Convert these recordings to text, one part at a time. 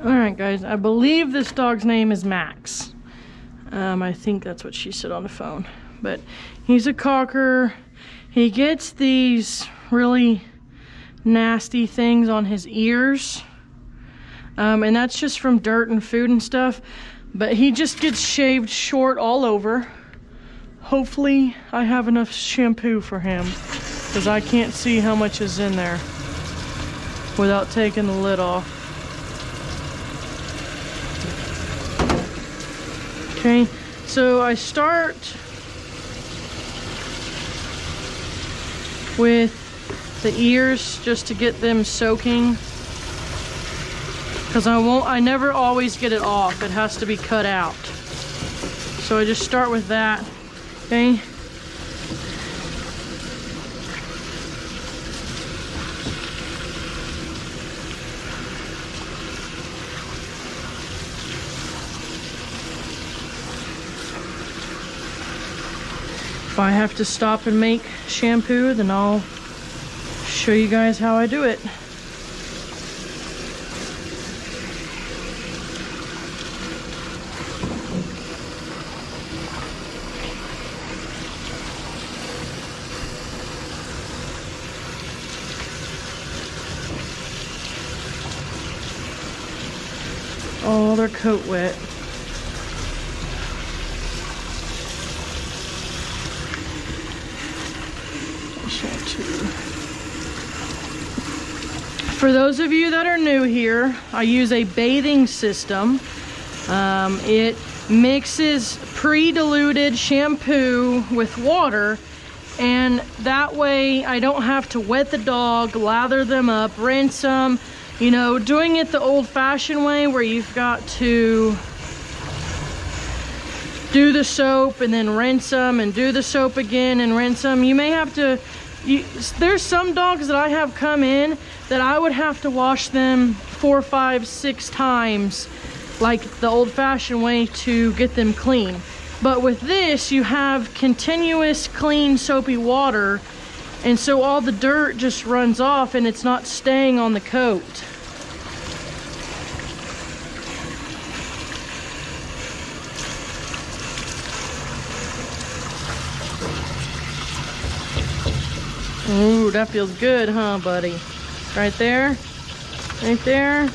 All right, guys, I believe this dog's name is Max. I think that's what she said on the phone. But he's a cocker. He gets these really nasty things on his ears. And that's just from dirt and food and stuff. But he just gets shaved short all over. Hopefully I have enough shampoo for him, because I can't see how much is in there without taking the lid off. Okay, so I start with the ears just to get them soaking, because I never always get it off. It has to be cut out. So I just start with that, okay? If I have to stop and make shampoo, then I'll show you guys how I do it. All their coat wet. For those of you that are new here, I use a bathing system. It mixes pre-diluted shampoo with water, and that way I don't have to wet the dog, lather them up, rinse them. You know, doing it the old-fashioned way where you've got to do the soap and then rinse them and do the soap again and rinse them. You may have to, there's some dogs that I have come in that I would have to wash them 4, 5, 6 times like the old-fashioned way to get them clean. But with this, you have continuous clean soapy water, and so all the dirt just runs off and it's not staying on the coat. Ooh, that feels good, huh, buddy? Right there, right there.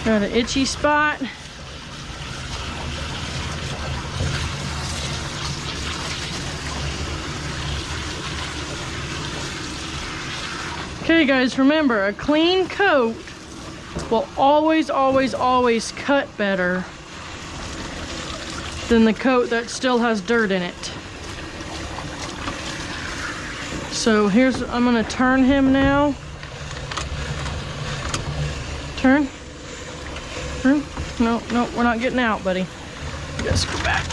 Got an itchy spot. Okay, guys, remember, a clean coat will always, always, always cut better than the coat that still has dirt in it. So I'm gonna turn him now. Turn. Turn. No, no, we're not getting out, buddy. Just go back.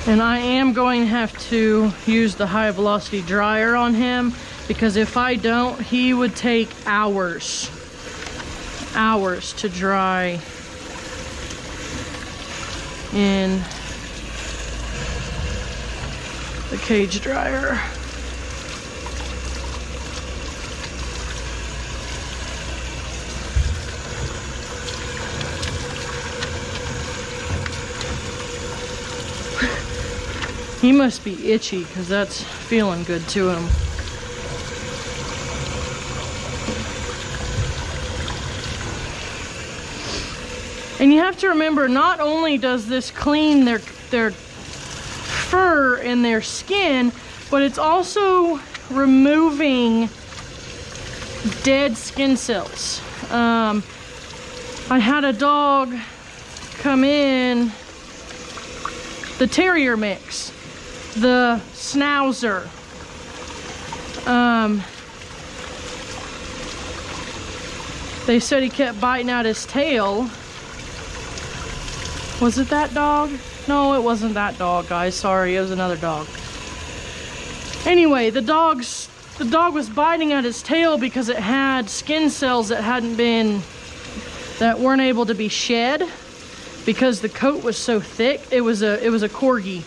And I am going to have to use the high velocity dryer on him, because if I don't, he would take hours to dry in the cage dryer. He must be itchy, because that's feeling good to him. And you have to remember, not only does this clean their fur and their skin, but it's also removing dead skin cells. I had a dog come in, the terrier mix, the schnauzer. they said he kept biting out his tail. Was it that dog? No, it wasn't that dog, guys. Sorry, it was another dog. Anyway, the dog was biting at his tail because it had skin cells that weren't able to be shed because the coat was so thick. It was a corgi.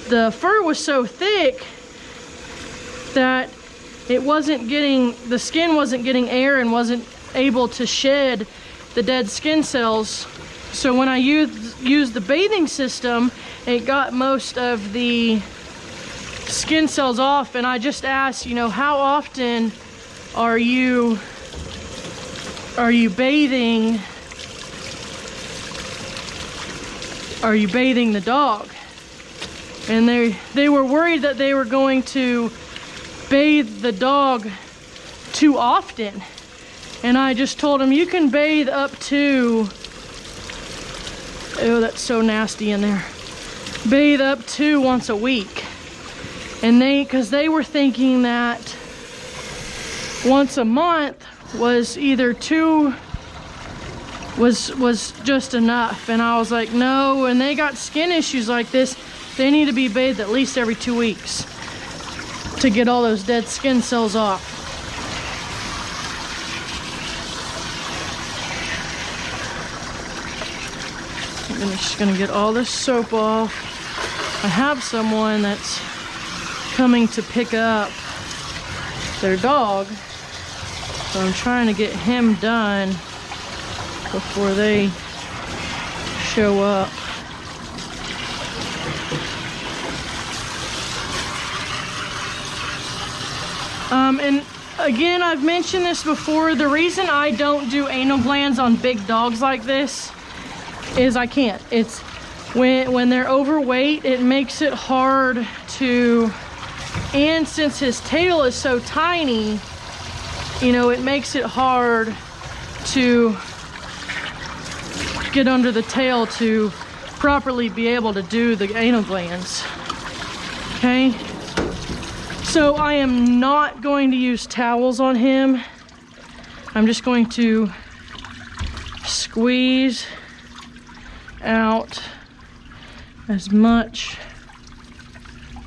The fur was so thick that the skin wasn't getting air and wasn't able to shed the dead skin cells. So when I used the bathing system, it got most of the skin cells off. And I just asked, you know, how often are you bathing the dog? And they were worried that they were going to bathe the dog too often. And I just told them, you can bathe up to, oh, that's so nasty in there. Bathe up to once a week. And because they were thinking that once a month was either was just enough. And I was like, no, when they got skin issues like this, they need to be bathed at least every 2 weeks to get all those dead skin cells off. I'm just gonna get all this soap off. I have someone that's coming to pick up their dog, so I'm trying to get him done before they show up. And again, I've mentioned this before, the reason I don't do anal glands on big dogs like this is I can't. It's when they're overweight, it makes it hard to, and since his tail is so tiny, you know, it makes it hard to get under the tail to properly be able to do the anal glands. Okay, so I am not going to use towels on him. I'm just going to squeeze out as much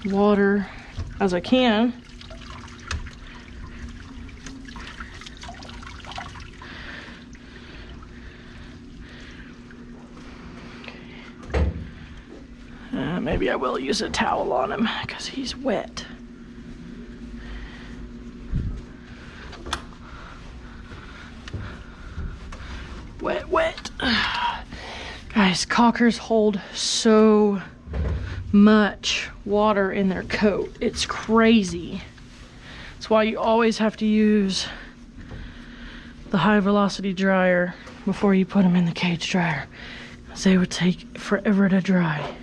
water as I can. Maybe I will use a towel on him because he's wet. Wet, wet. Guys, cockers hold so much water in their coat. It's crazy. That's why you always have to use the high velocity dryer before you put them in the cage dryer, because they would take forever to dry.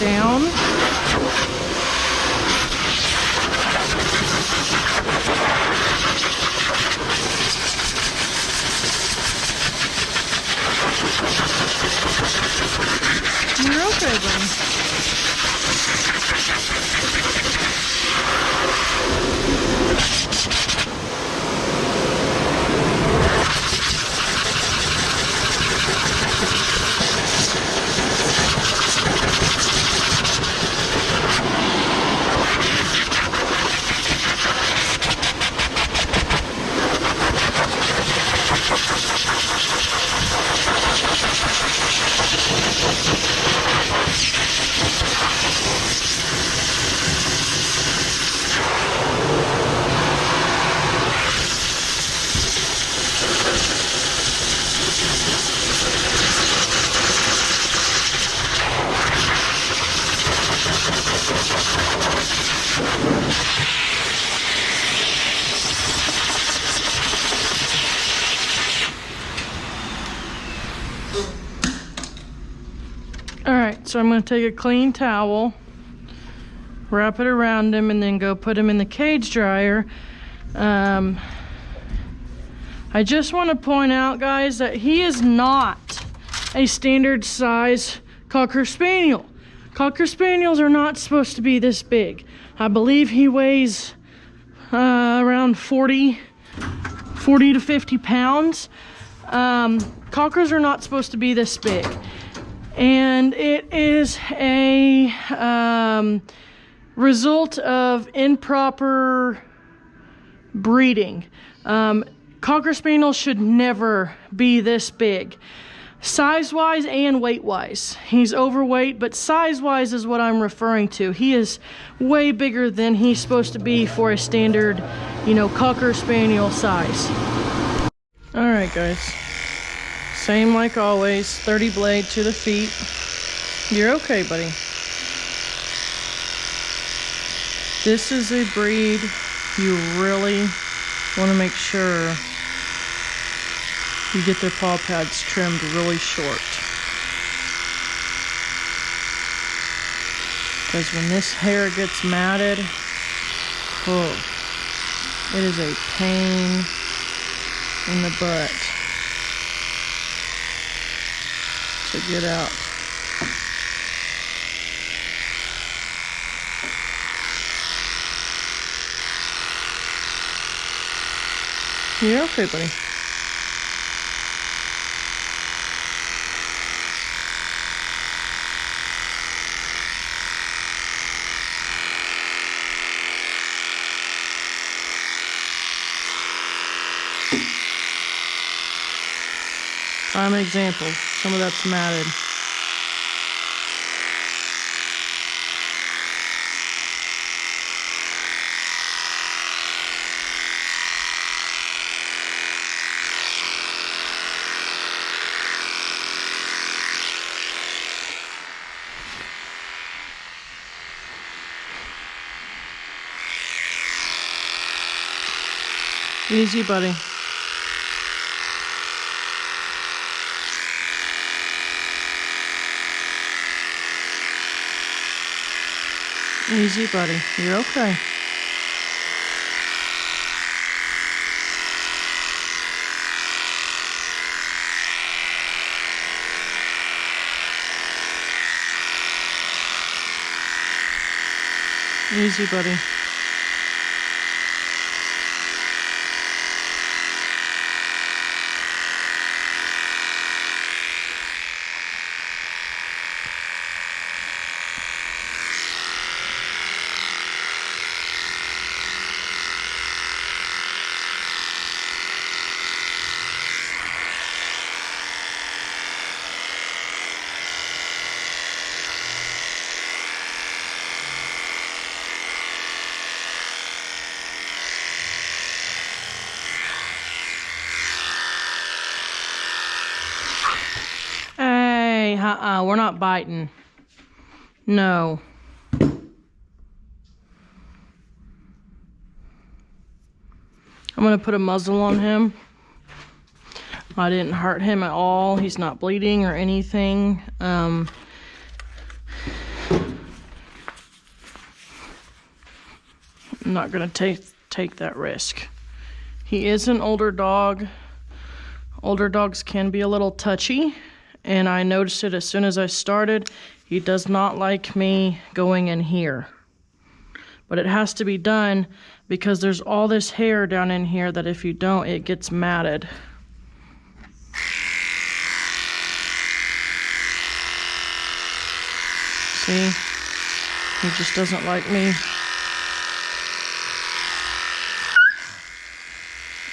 down. You're okay, buddy. Alright, so I'm going to take a clean towel, wrap it around him, and then go put him in the cage dryer. I just want to point out, guys, that he is not a standard size Cocker Spaniel. Cocker Spaniels are not supposed to be this big. I believe he weighs around 40 to 50 pounds. Cockers are not supposed to be this big. And it is a result of improper breeding. Cocker Spaniels should never be this big. Size-wise and weight-wise. He's overweight, but size-wise is what I'm referring to. He is way bigger than he's supposed to be for a standard, you know, Cocker Spaniel size. Alright, guys. Same like always. 30 blade to the feet. You're okay, buddy. This is a breed you really want to make sure you get their paw pads trimmed really short. Because when this hair gets matted, oh, it is a pain in the butt to get out. You're okay, buddy. Prime example. Some of that's matted. Easy, buddy. Easy, buddy. You're okay. Easy, buddy. We're not biting. No. I'm gonna put a muzzle on him. I didn't hurt him at all. He's not bleeding or anything. I'm not gonna take that risk. He is an older dog. Older dogs can be a little touchy, and I noticed it as soon as I started. He does not like me going in here. But it has to be done because there's all this hair down in here that if you don't, it gets matted. See? He just doesn't like me.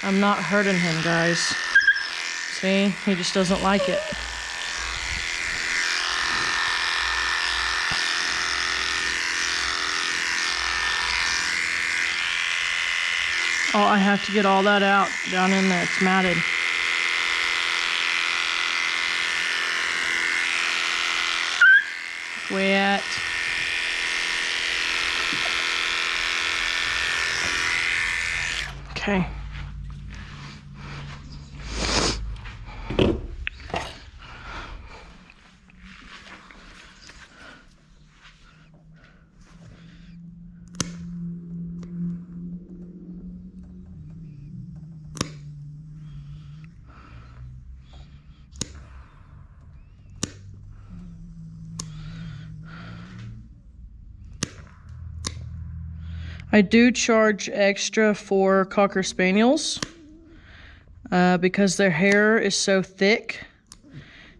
I'm not hurting him, guys. See? He just doesn't like it. Oh, I have to get all that out down in there. It's matted. Wet. Okay. I do charge extra for Cocker Spaniels because their hair is so thick.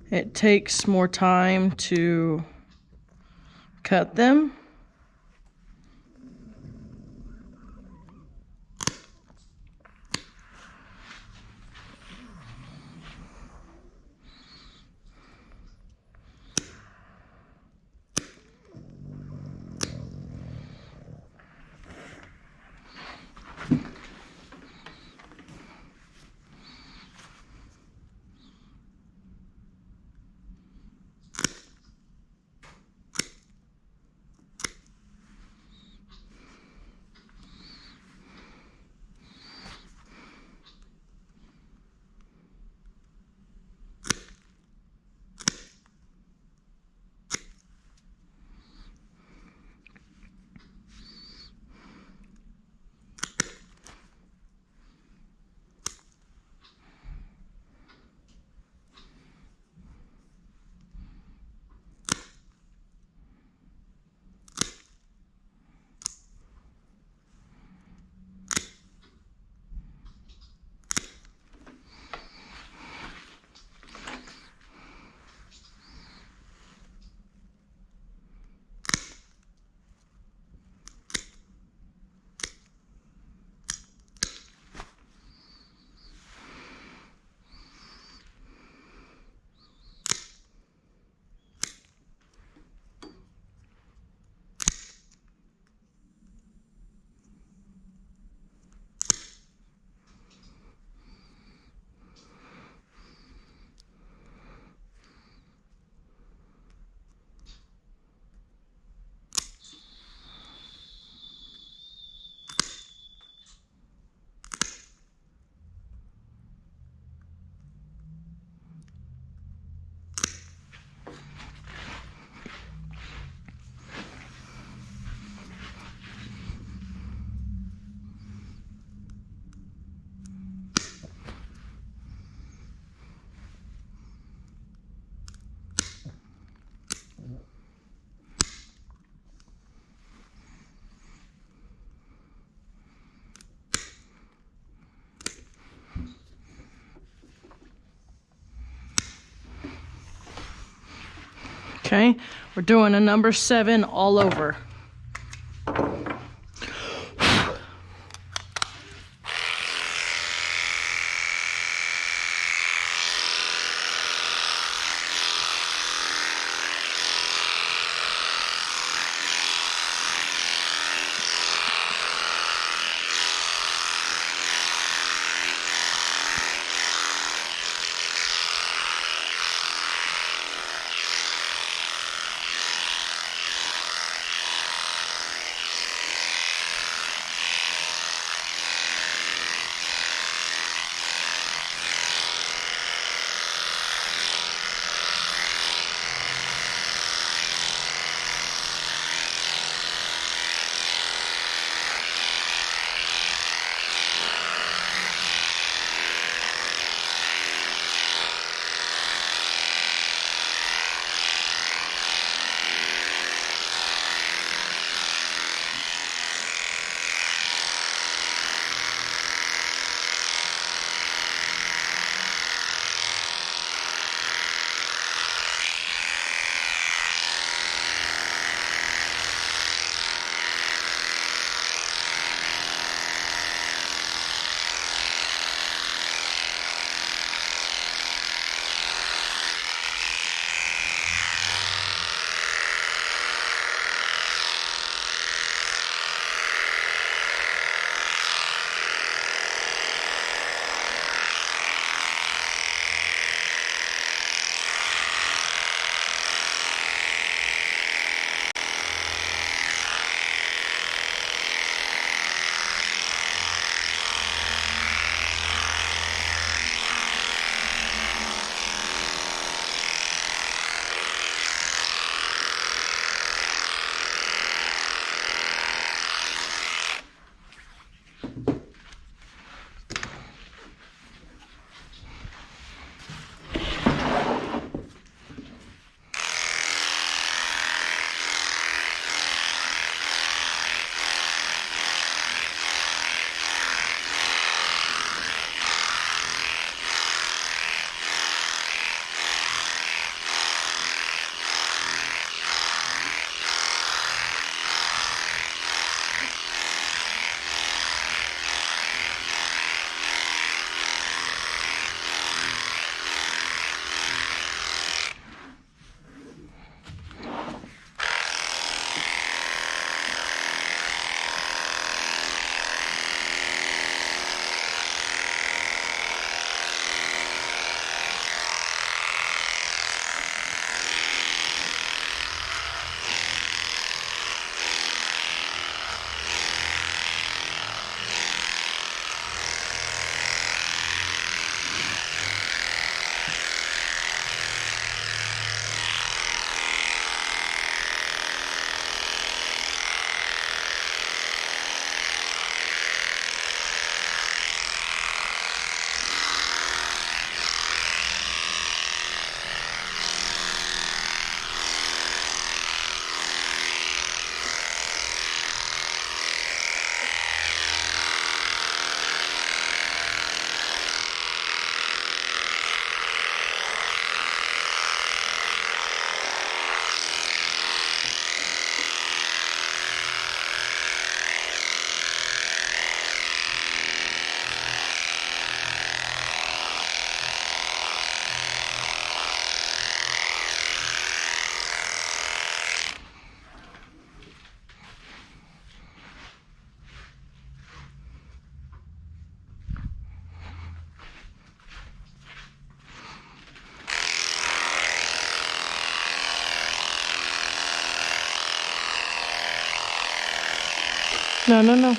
It takes more time to cut them. Okay, we're doing a number 7 all over. No, no, no.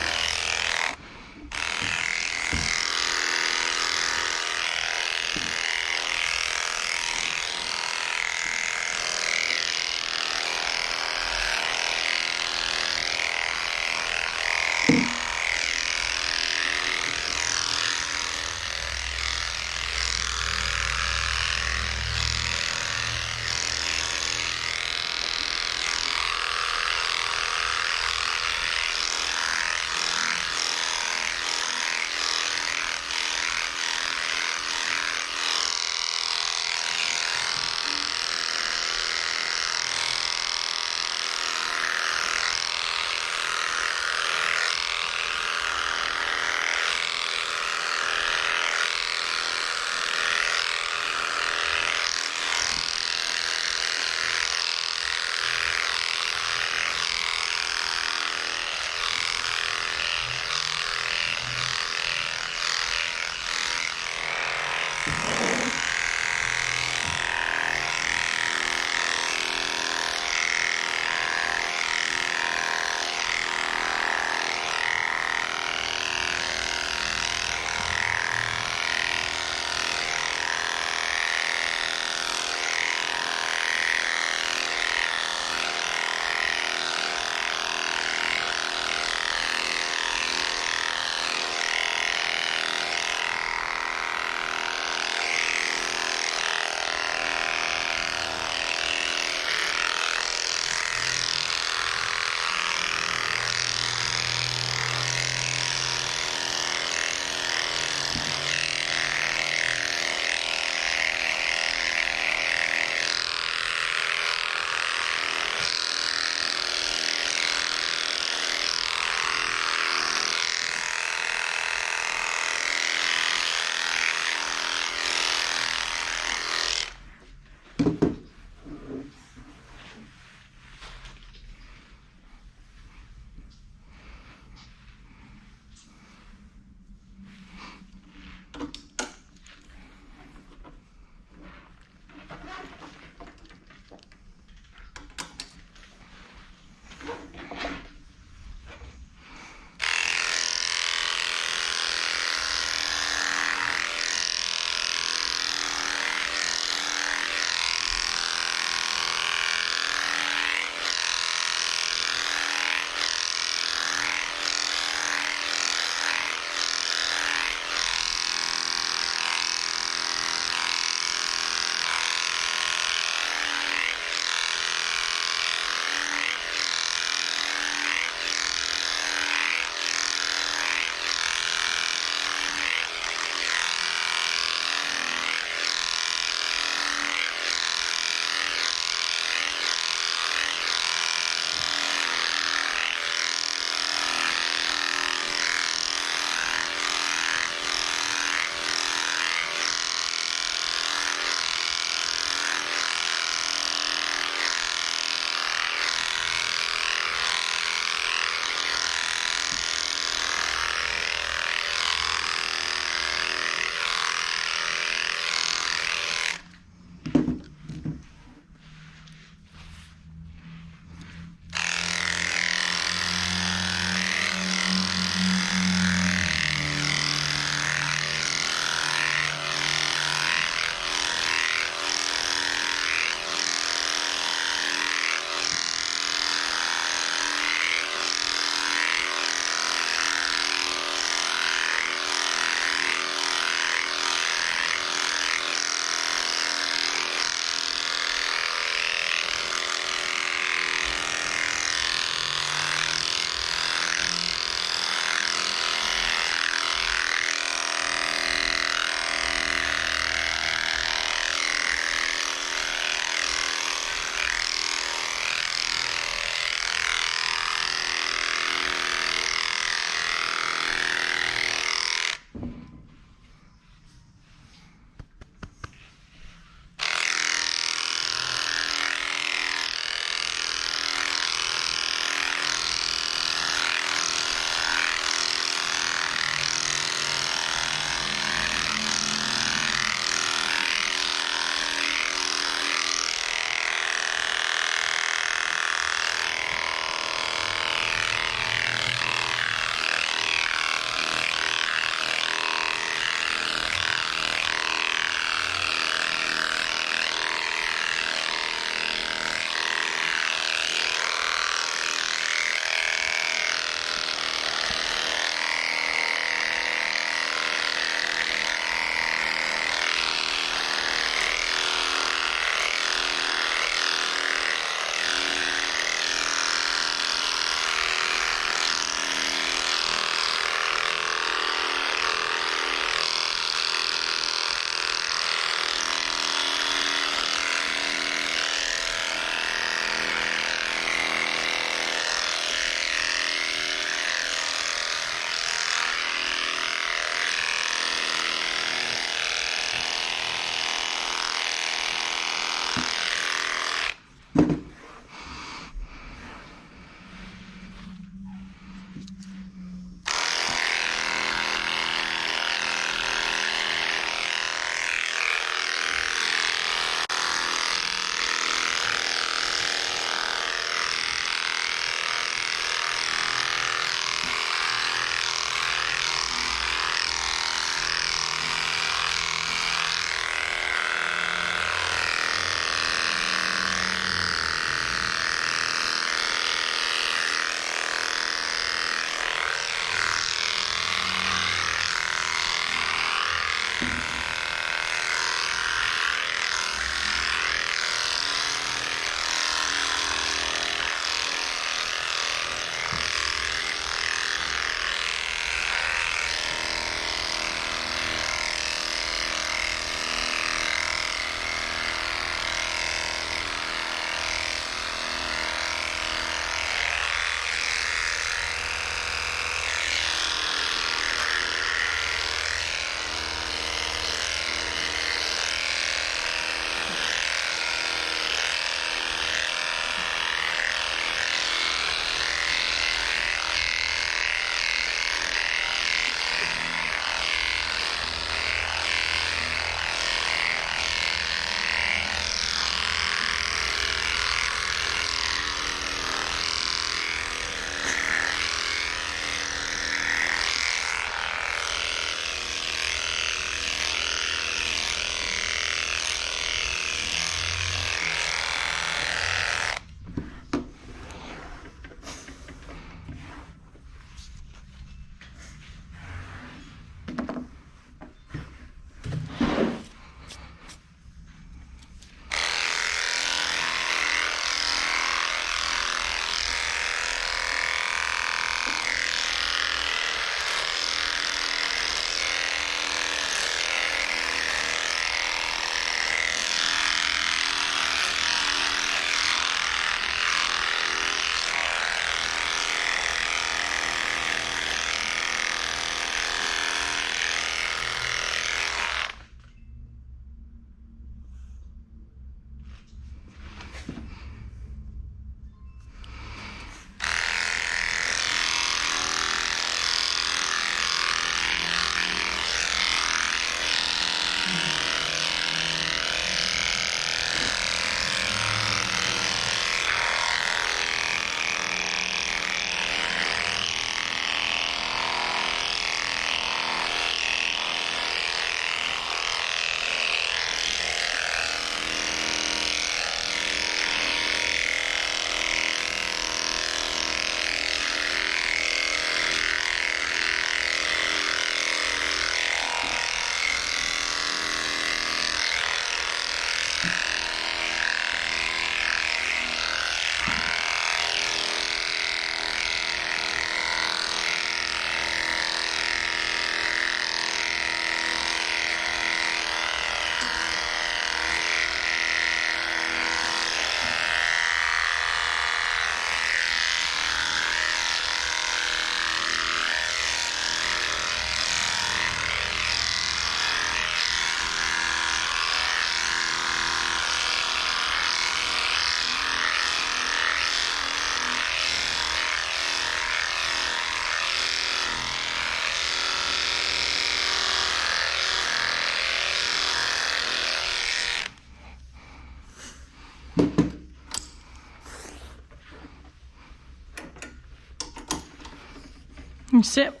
Sit.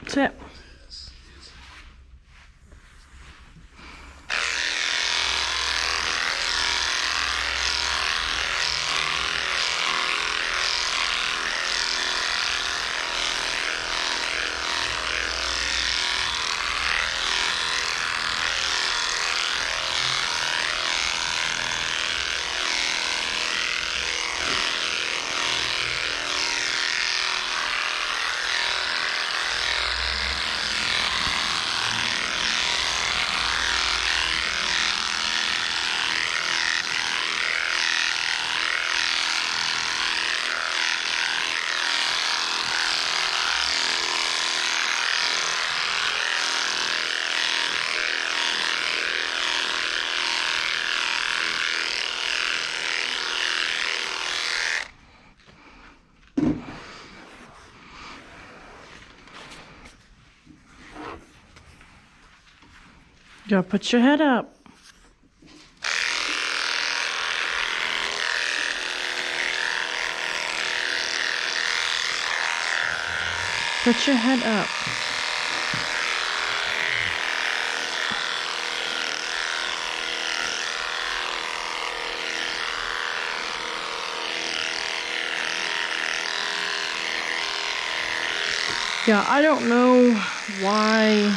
Sit. Go put your head up. Put your head up. Yeah, I don't know why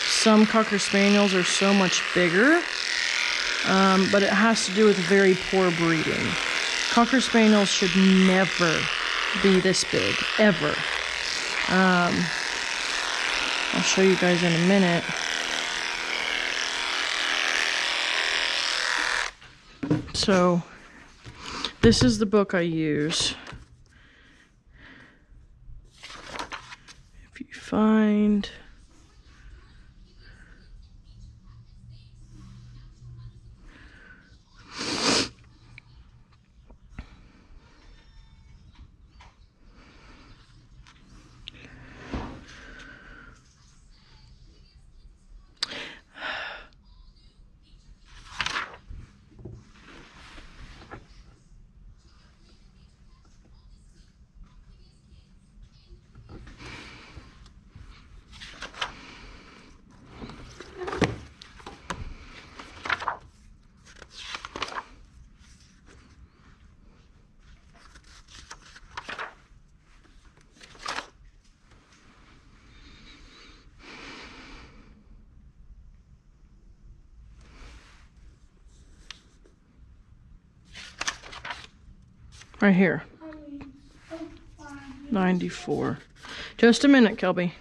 some Cocker Spaniels are so much bigger, but it has to do with very poor breeding. Cocker Spaniels should never be this big, ever. I'll show you guys in a minute. So, this is the book I use. If you find... Right here. 94. Just a minute, Kelby.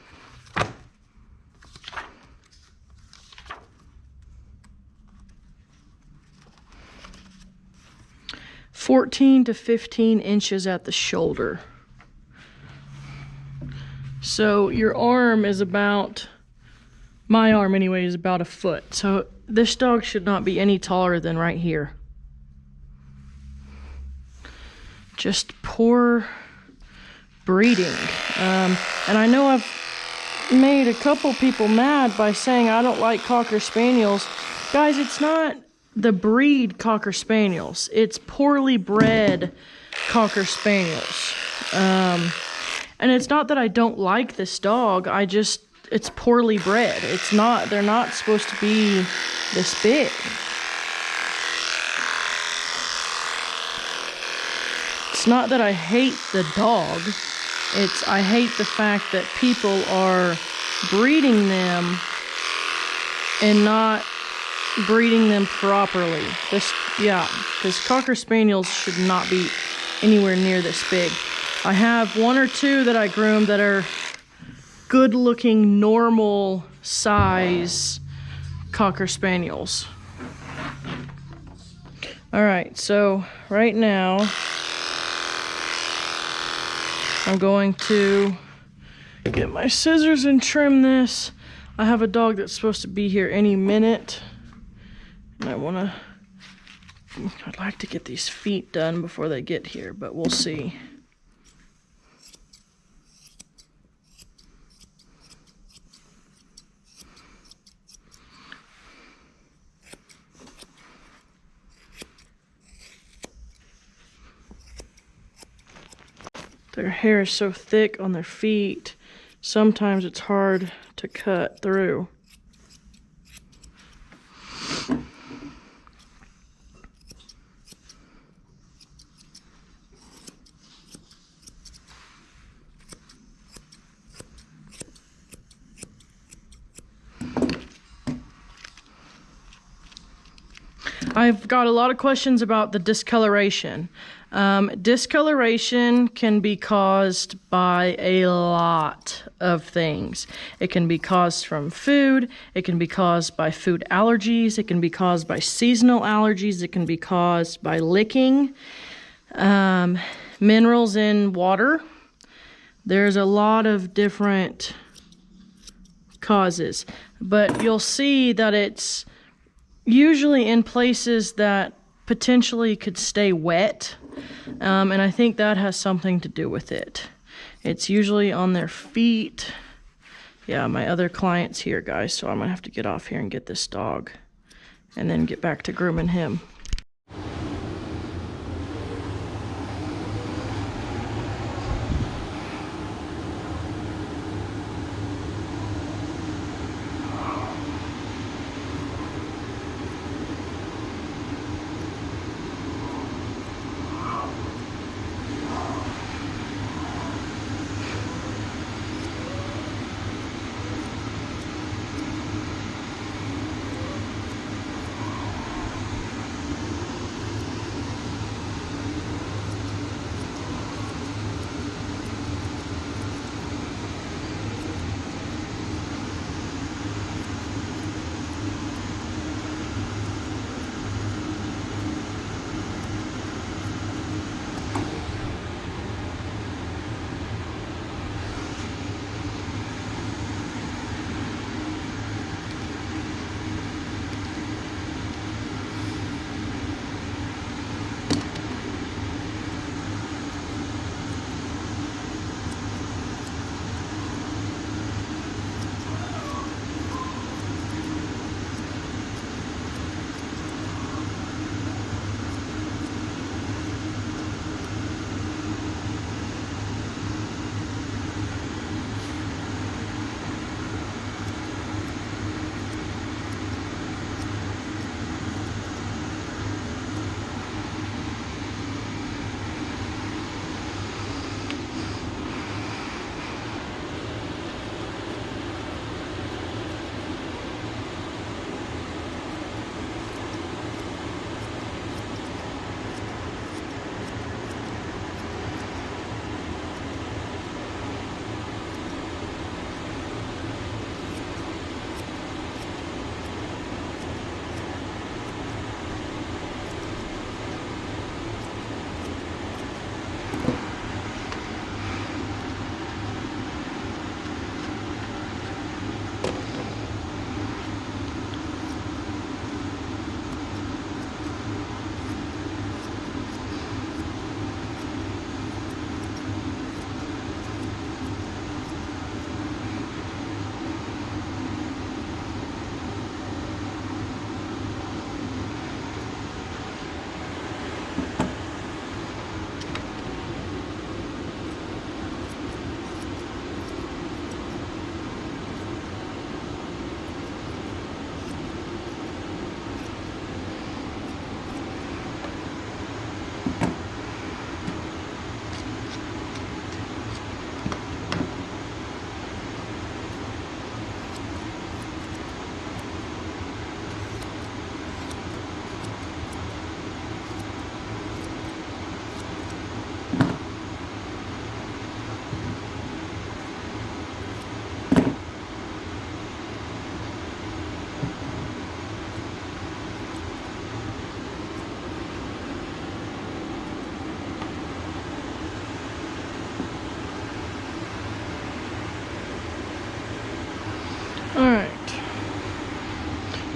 $14 to $15 at the shoulder. So your arm is about, my arm anyway, is about a foot. So this dog should not be any taller than right here. Just poor breeding. And I know I've made a couple people mad by saying I don't like Cocker Spaniels. Guys, it's not the breed Cocker Spaniels. It's poorly bred Cocker Spaniels. And it's not that I don't like this dog. It's poorly bred. They're not supposed to be this big. It's not that I hate the dog, I hate the fact that people are breeding them and not breeding them properly. Because Cocker Spaniels should not be anywhere near this big. I have one or two that I groom that are good looking, normal size Cocker Spaniels. Alright, so right now, I'm going to get my scissors and trim this. I have a dog that's supposed to be here any minute. And I'd like to get these feet done before they get here, but we'll see. Their hair is so thick on their feet, sometimes it's hard to cut through. I've got a lot of questions about the discoloration. Discoloration can be caused by a lot of things. It can be caused from food, it can be caused by food allergies, it can be caused by seasonal allergies, it can be caused by licking, minerals in water. There's a lot of different causes, but you'll see that it's usually in places that potentially could stay wet, and I think that has something to do with it. It's usually on their feet. Yeah, my other client's here, guys, so I'm gonna have to get off here and get this dog and then get back to grooming him.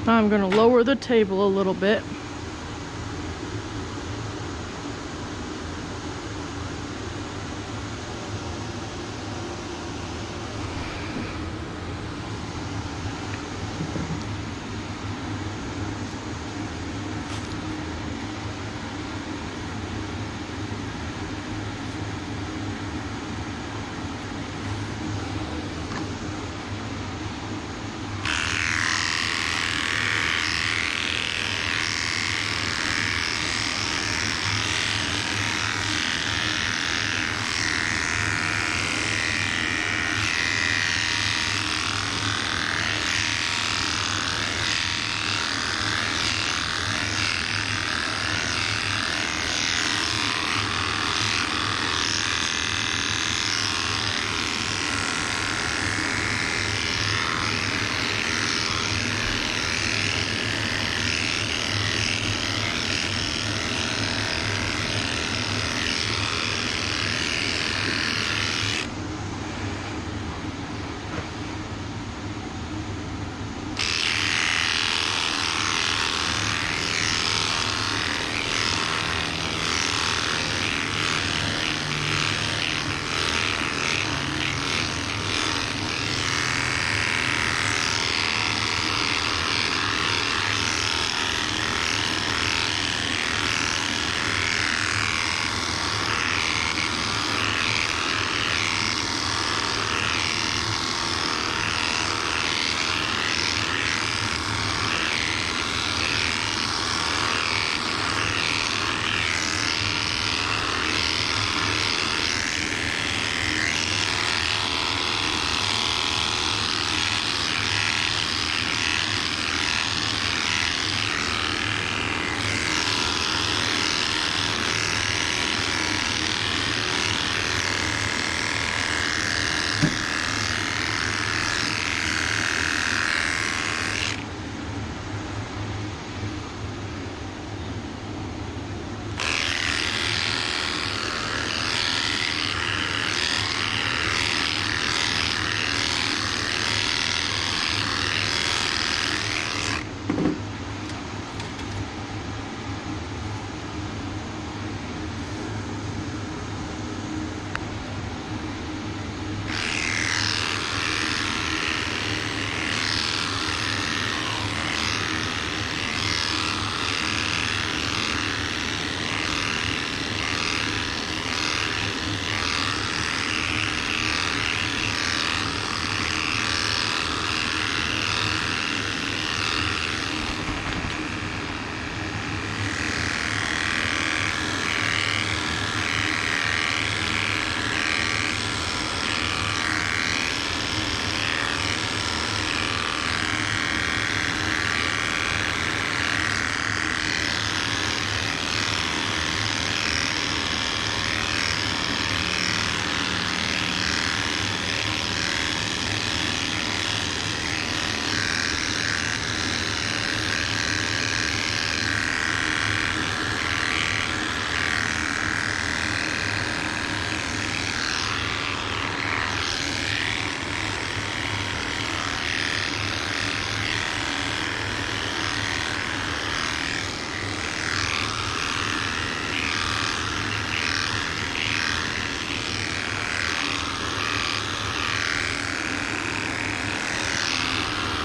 I'm going to lower the table a little bit.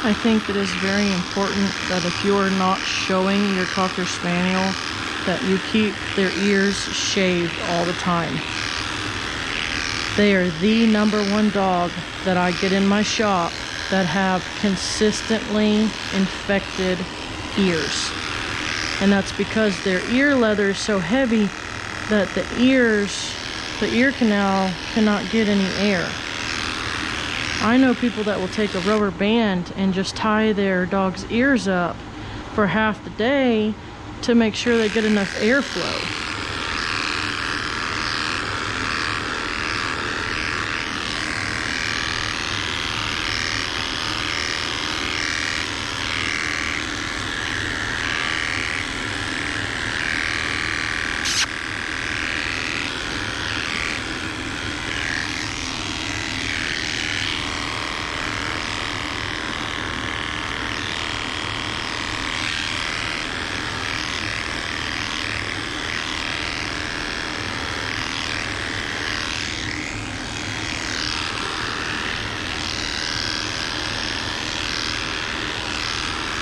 I think it is very important that if you are not showing your Cocker Spaniel, that you keep their ears shaved all the time. They are the #1 dog that I get in my shop that have consistently infected ears. And that's because their ear leather is so heavy that the ear canal cannot get any air. I know people that will take a rubber band and just tie their dog's ears up for half the day to make sure they get enough airflow.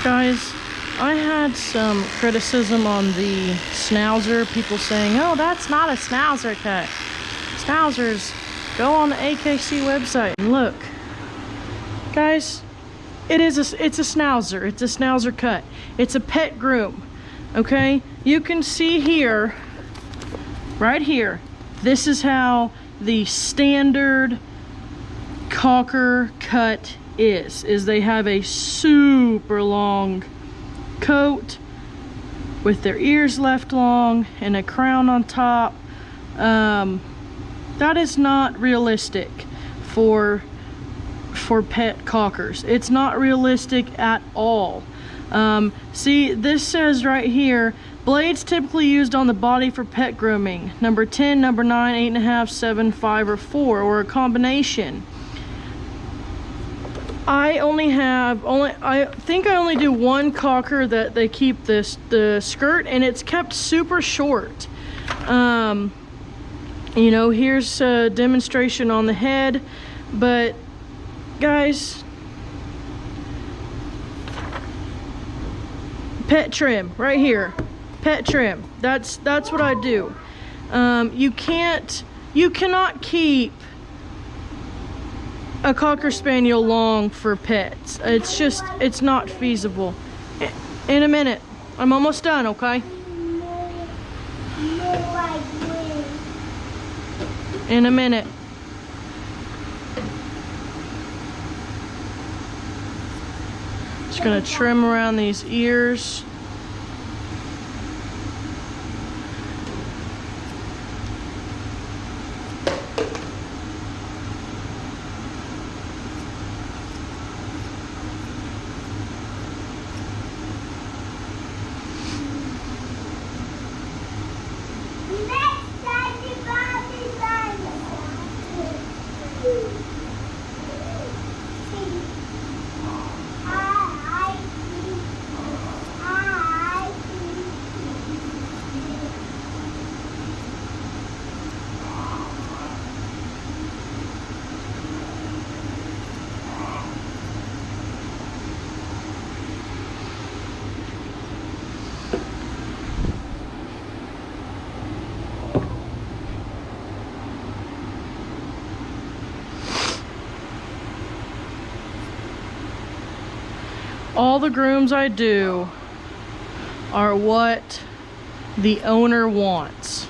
Guys, I had some criticism on the schnauzer, people saying, oh, that's not a schnauzer cut. Schnauzers, go on the AKC website and look. Guys, it's a schnauzer. It's a schnauzer cut. It's a pet groom, okay? You can see here, right here, this is how the standard Cocker cut is they have a super long coat with their ears left long and a crown on top. That is not realistic for pet cockers. It's not realistic at all. See, this says right here, blades typically used on the body for pet grooming. Number 10, number 9, 8.5, 7, 5, or 4, or a combination. I think I only do one cocker that they keep the skirt, and it's kept super short. You know, here's a demonstration on the head, but guys, pet trim right here, pet trim. That's what I do. You cannot keep a Cocker Spaniel long for pets. It's not feasible. In a minute. I'm almost done, okay? In a minute. Just gonna trim around these ears. All the grooms I do are what the owner wants.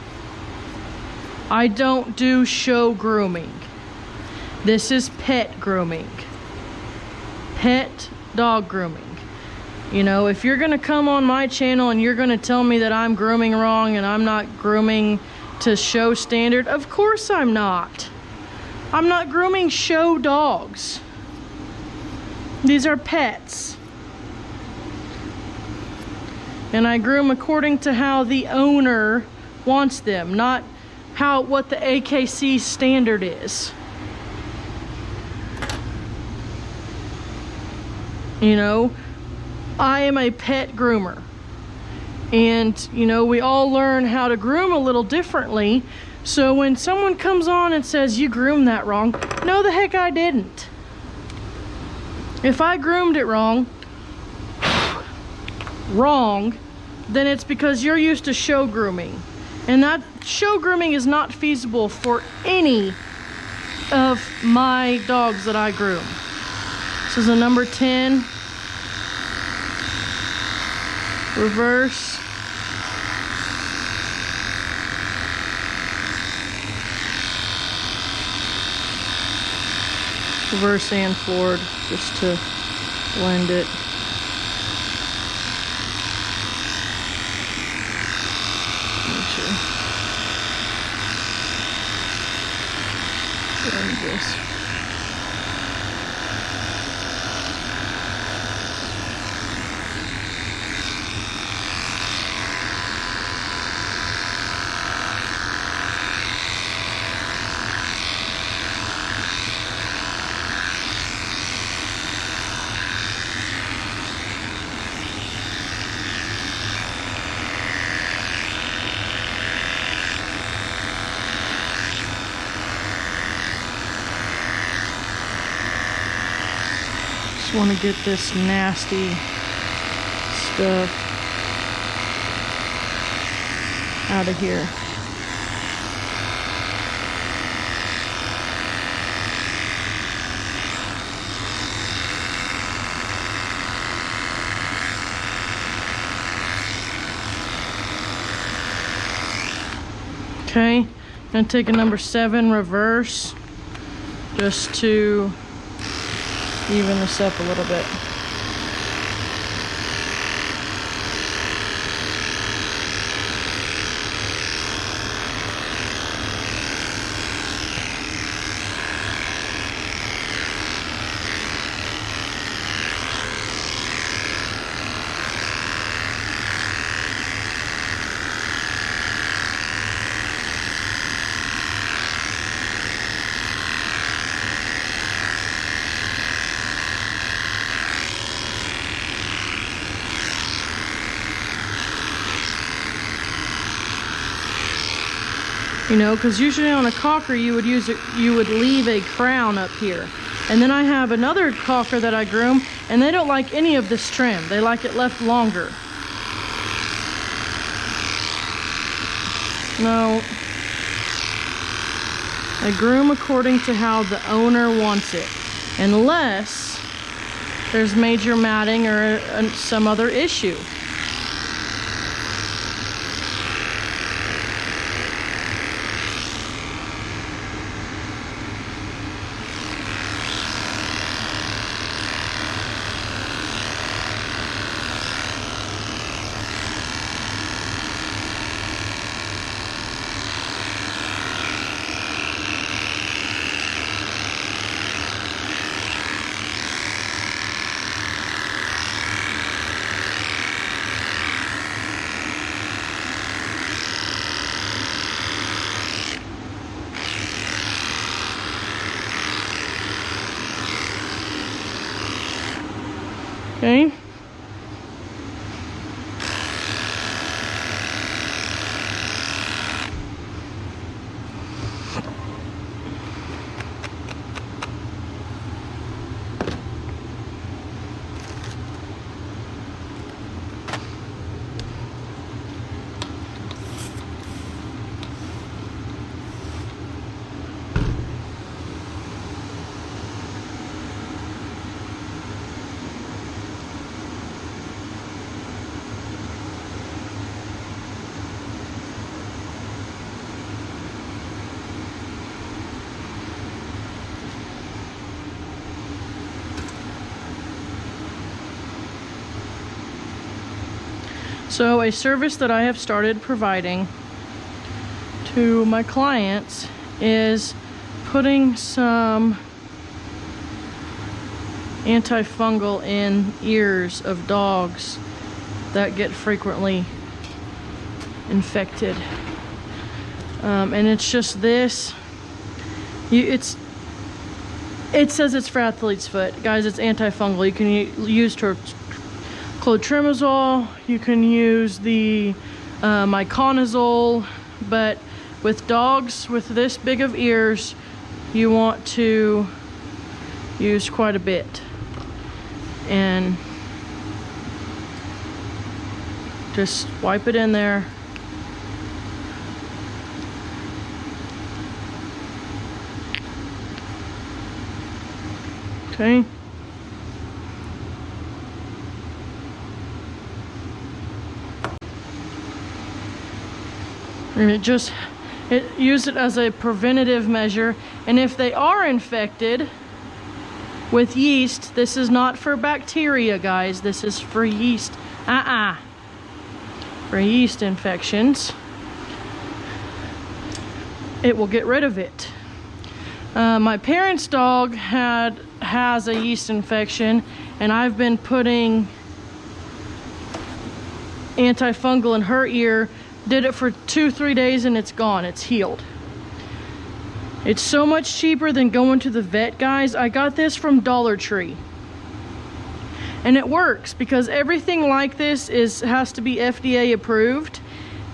I don't do show grooming. This is pet grooming. Pet dog grooming. You know, if you're gonna come on my channel and you're gonna tell me that I'm grooming wrong and I'm not grooming to show standard, of course I'm not. I'm not grooming show dogs. These are pets. And I groom according to how the owner wants them, not what the AKC standard is. You know, I am a pet groomer. And, you know, we all learn how to groom a little differently. So when someone comes on and says, you groomed that wrong, no, the heck I didn't. If I groomed it wrong, then it's because you're used to show grooming. And that show grooming is not feasible for any of my dogs that I groom. This is a number 10. Reverse. Reverse and forward, just to blend it. Blend this. Just want to get this nasty stuff out of here. Okay, I'm gonna take a number 7 reverse just to even this up a little bit. You know, because usually on a cocker you would leave a crown up here. And then I have another cocker that I groom, and they don't like any of this trim. They like it left longer. No. I groom according to how the owner wants it. Unless there's major matting or some other issue. Okay. So a service that I have started providing to my clients is putting some antifungal in ears of dogs that get frequently infected. And it's just this. It says it's for athlete's foot. Guys, it's antifungal. You can use clotrimazole, you can use the miconazole, but with dogs with this big of ears, you want to use quite a bit. and just wipe it in there. Okay. And use it as a preventative measure. And if they are infected with yeast, this is not for bacteria, guys. This is for yeast. For yeast infections. It will get rid of it. My parents' dog has a yeast infection, and I've been putting antifungal in her ear. Did it for 2-3 days and it's gone. It's healed. It's so much cheaper than going to the vet, guys. I got this from Dollar Tree. And it works because everything like this has to be FDA approved.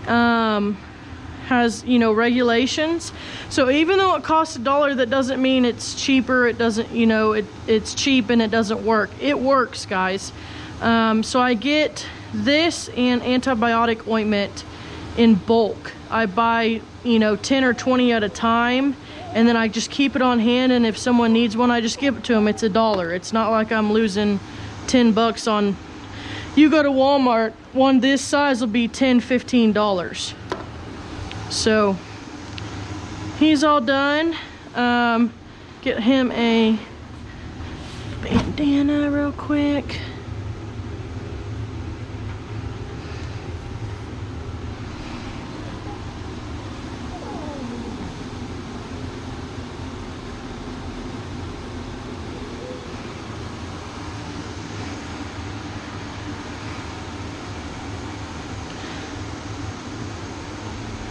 Has, you know, regulations. So even though it costs $1, that doesn't mean it's cheaper. It doesn't, you know, it's cheap and it doesn't work. It works, guys. So I get this and antibiotic ointment in bulk. I buy, you know, 10 or 20 at a time, and then I just keep it on hand, and if someone needs one, I just give it to them. It's $1. It's not like I'm losing 10 bucks on, you go to Walmart, one this size will be $10, $15. So he's all done. Get him a bandana real quick.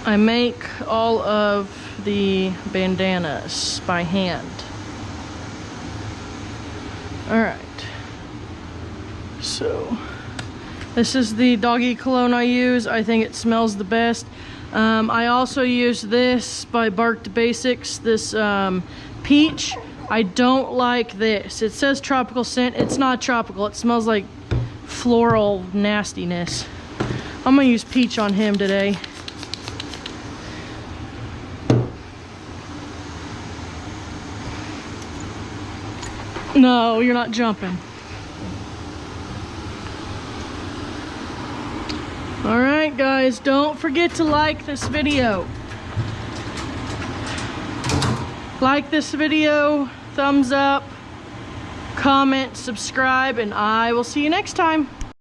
I make all of the bandanas by hand. Alright. So, this is the doggy cologne I use. I think it smells the best. I also use this by Barked Basics, this peach. I don't like this. It says tropical scent. It's not tropical. It smells like floral nastiness. I'm gonna use peach on him today. No, you're not jumping. Alright guys, don't forget to like this video. Like this video, thumbs up, comment, subscribe, and I will see you next time.